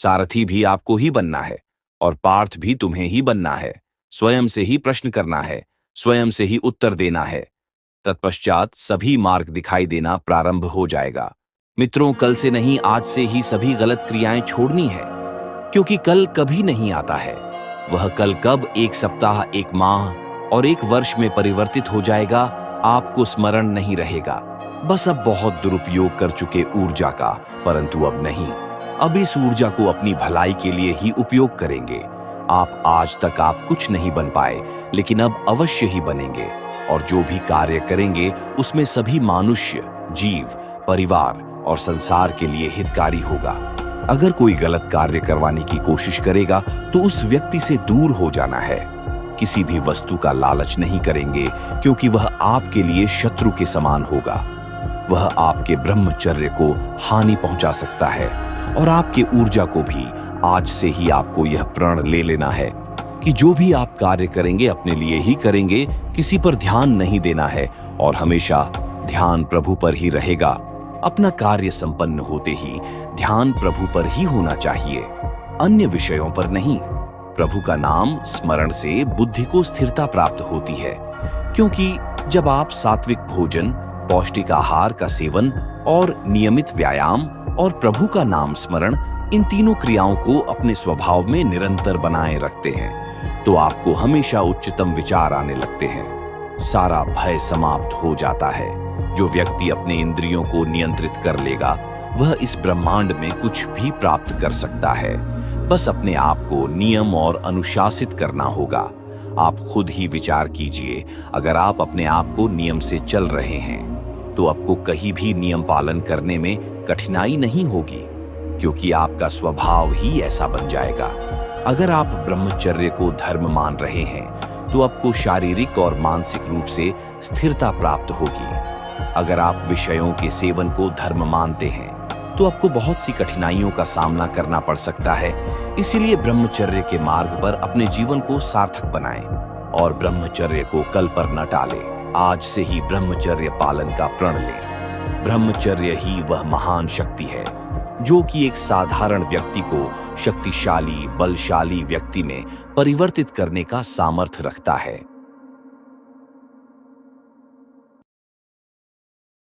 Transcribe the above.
सारथी भी आपको ही बनना है और पार्थ भी तुम्हें ही बनना है। स्वयं से ही प्रश्न करना है, स्वयं से ही उत्तर देना है। तत्पश्चात सभी मार्ग दिखाई देना प्रारंभ हो जाएगा। मित्रों, कल से नहीं, आज से ही सभी गलत क्रियाएं छोड़नी है, क्योंकि कल कभी नहीं आता है। वह कल कब एक सप्ताह, एक माह और एक वर्ष में परिवर्तित हो जाएगा, आपको स्मरण नहीं रहेगा। बस अब बहुत दुरुपयोग कर चुके ऊर्जा का, परंतु अब नहीं। अब इस ऊर्जा को अपनी भलाई के लिए ही उपयोग करेंगे। आज तक आप कुछ नहीं बन पाए, लेकिन अब अवश्य ही बनेंगे। और जो भी कार्य करेंगे उसमें सभी मनुष्य, जीव, परिवार और संसार के लिए हितकारी होगा। अगर कोई गलत कार्य करवाने की कोशिश करेगा तो उस व्यक्ति से दूर हो जाना है। किसी भी वस्तु का लालच नहीं करेंगे, क्योंकि वह आपके लिए शत्रु के समान होगा। वह आपके ब्रह्मचर्य को हानि पहुंचा सकता है और आपके ऊर्जा को भी। आज से ही आपको यह प्रण ले लेना है कि जो भी आप कार्य करेंगे अपने लिए ही करेंगे, किसी पर ध्यान नहीं देना है और हमेशा ध्यान प्रभु पर ही रहेगा। अपना कार्य संपन्न होते ही ध्यान प्रभु पर ही होना चाहिए, अन्य विषयों पर नहीं। प्रभु का नाम स्मरण से बुद्धि को स्थिरता प्राप्त होती है, क्योंकि जब आप सात्विक भोजन, पौष्टिक आहार का सेवन और नियमित व्यायाम और प्रभु का नाम स्मरण, इन तीनों क्रियाओं को अपने स्वभाव में निरंतर बनाए रखते हैं, तो आपको हमेशा उच्चतम विचार आने लगते हैं। सारा भय समाप्त हो जाता है। जो व्यक्ति अपने इंद्रियों को नियंत्रित कर लेगा, वह इस ब्रह्मांड में कुछ भी प्राप्त कर सकता है। बस अपने आप को नियम और अनुशासित करना होगा। आप खुद ही विचार कीजिए, अगर आप अपने आप को नियम से चल रहे हैं तो आपको कहीं भी नियम पालन करने में कठिनाई नहीं होगी, क्योंकि आपका स्वभाव ही ऐसा बन जाएगा। अगर आप ब्रह्मचर्य को धर्म मान रहे हैं तो आपको शारीरिक और मानसिक रूप से स्थिरता प्राप्त होगी। अगर आप विषयों के सेवन को धर्म मानते हैं तो आपको बहुत सी कठिनाइयों का सामना करना पड़ सकता है। इसीलिए ब्रह्मचर्य के मार्ग पर अपने जीवन को सार्थक बनाएं और ब्रह्मचर्य को कल पर न टालें। आज से ही ब्रह्मचर्य पालन का प्रण लें। ब्रह्मचर्य ही वह महान शक्ति है जो कि एक साधारण व्यक्ति को शक्तिशाली, बलशाली व्यक्ति में परिवर्तित करने का सामर्थ्य रखता है।